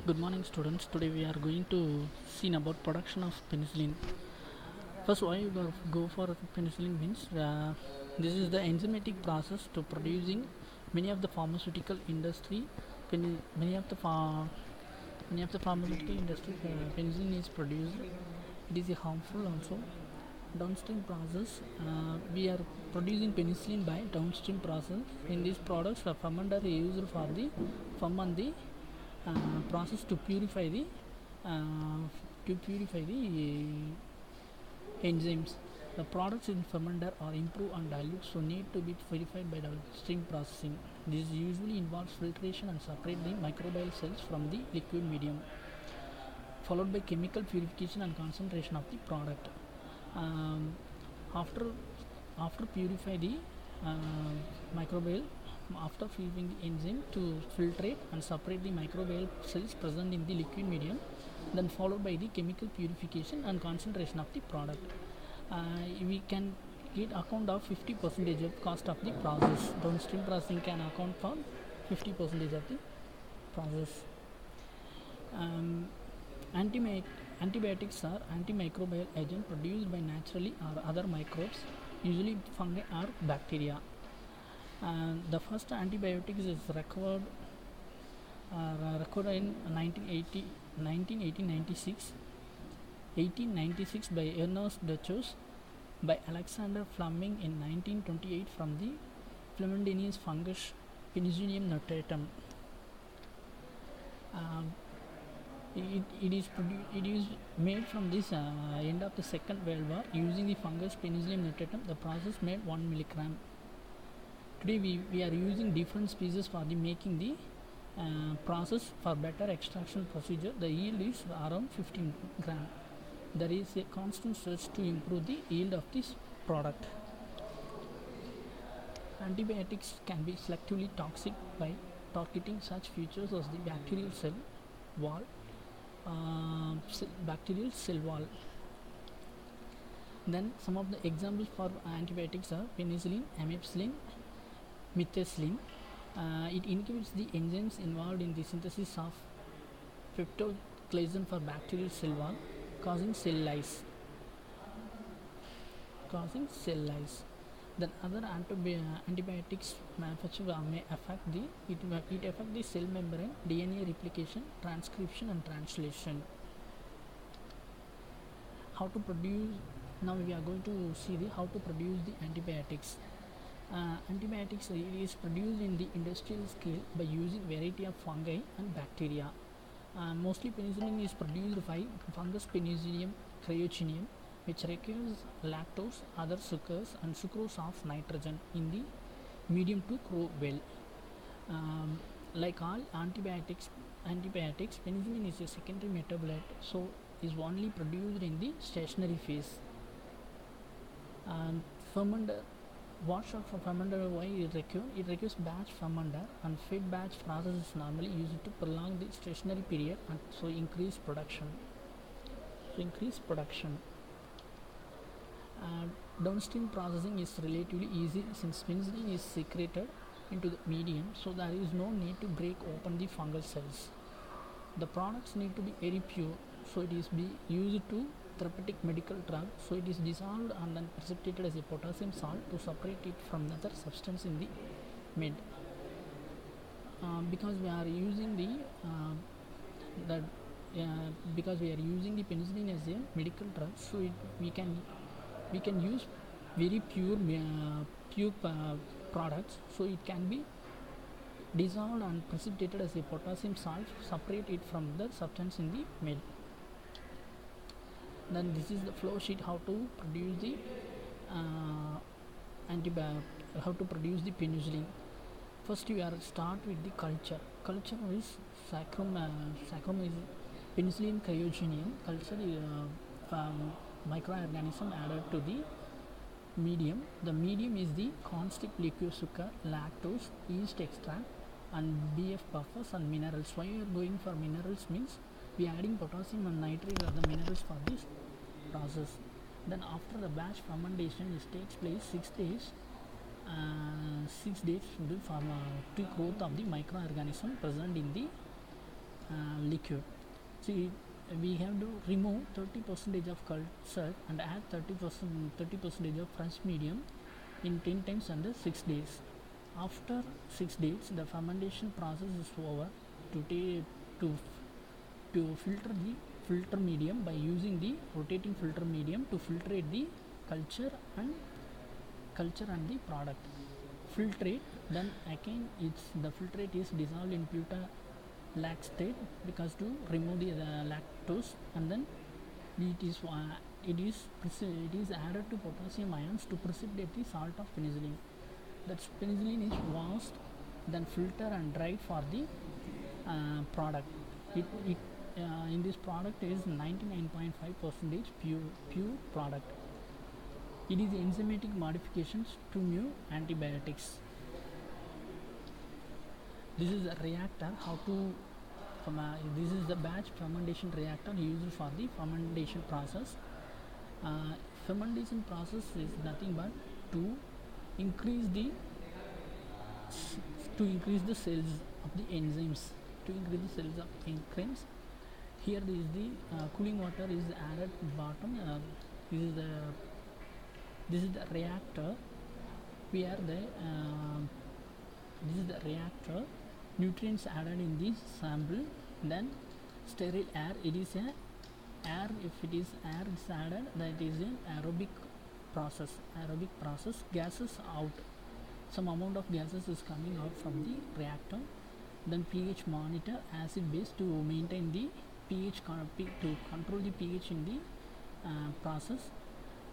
Good morning, students. Today we are going to see about production of penicillin. First, why you go for penicillin means this is the enzymatic process to producing many of the pharmaceutical industry. Many of the pharmaceutical industry penicillin is produced. It is harmful also. Downstream process, we are producing penicillin by downstream process. In these products, the fermenter is used for the ferment the process to purify the uh, enzymes. The products in fermenter are improved and dilute, so need to be purified by downstream processing. This usually involves filtration and separate the microbial cells from the liquid medium, followed by chemical purification and concentration of the product. Um, after after purify the uh, microbial after filling the enzyme to filtrate and separate the microbial cells present in the liquid medium, then followed by the chemical purification and concentration of the product. We can get account of 50% of cost of the process. Downstream processing can account for 50% of the process. um, Antibiotics are antimicrobial agent produced by naturally or other microbes, usually fungi or bacteria. The first antibiotics is recorded in 1896 by Ernest Duchos, by Alexander Fleming in 1928 from the Flaminius fungus Penicillium notatum. It is made from this end of the Second World War using the fungus Penicillium notatum. The process made 1 milligram. Today we are using different species for the making the process for better extraction procedure. The yield is around 15 gram. There is a constant search to improve the yield of this product. Antibiotics can be selectively toxic by targeting such features as the bacterial cell wall. Then some of the examples for antibiotics are penicillin, amoxicillin, methicillin. It inhibits the enzymes involved in the synthesis of peptidoglycan for bacterial cell wall, causing cell lysis. Then other antibiotics manufactured may affect the cell membrane, DNA replication, transcription and translation. How to produce? Now we are going to see how to produce the antibiotics. Antibiotics is produced in the industrial scale by using variety of fungi and bacteria. Mostly penicillin is produced by fungus Penicillium cryocinium, which requires lactose, other sugars and sucrose of nitrogen in the medium to grow well. Like all antibiotics, penicillin is a secondary metabolite, so is only produced in the stationary phase. Fermenter. What short for fermenter? Why it requires batch fermenter, and fed batch process is normally used to prolong the stationary period and so increase production. Downstream processing is relatively easy since penicillin is secreted into the medium, so there is no need to break open the fungal cells. The products need to be very pure, so it is be used to therapeutic medical drug, so it is dissolved and then precipitated as a potassium salt to separate it from another substance in the med. Because we are using the penicillin as a medical drug, so we can use very pure products, so it can be dissolved and precipitated as a potassium salt, separate it from the substance in the med. Then this is the flow sheet how to produce the penicillin. First you are start with the culture. Culture is sacrum is Penicillium cryocinium. Culture is microorganism added to the medium. The medium is the constant liquid sugar, lactose, yeast extract and BF buffers and minerals. Why you are going for minerals means we are adding potassium and nitrate are the minerals for this process. Then after the batch fermentation, it takes place 6 days. 6 days to growth of the microorganism present in the liquid. See, we have to remove 30 percentage of culture and add 30 percentage of fresh medium in 10 times under 6 days. After 6 days, the fermentation process is over. To to filter medium by using the rotating filter medium to filtrate the culture and the product. Filtrate, then again it's the filtrate is dissolved in butylactate because to remove the lactose, and then it is added to potassium ions to precipitate the salt of penicillin. That penicillin is washed, then filter and dried for the product. It in this product is 99.5% pure product. It is enzymatic modifications to new antibiotics. This is a reactor. This is the batch fermentation reactor used for the fermentation process. Fermentation process is nothing but to increase the cells of the enzymes. To increase the cells of enzymes. Here is the cooling water is added bottom. This is the reactor where this is the reactor. Nutrients added in the sample, then sterile air. It is a air. If it is air is added, that is an aerobic process. Gases out. Some amount of gases is coming out from the reactor. Then pH monitor, acid base to maintain the pH, to control the pH in the process.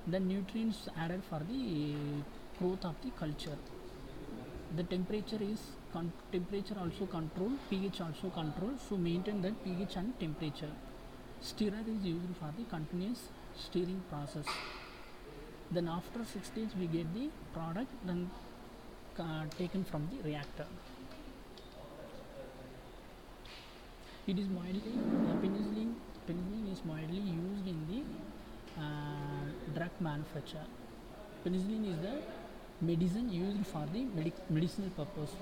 Then nutrients added for the growth of the culture. The temperature also control, pH also control, so maintain that pH and temperature. Stirrer is used for the continuous stirring process. Then after 6 days we get the product then taken from the reactor. It is mildly penicillin is mildly used in the drug manufacture. Penicillin is the medicine used for the medicinal purpose.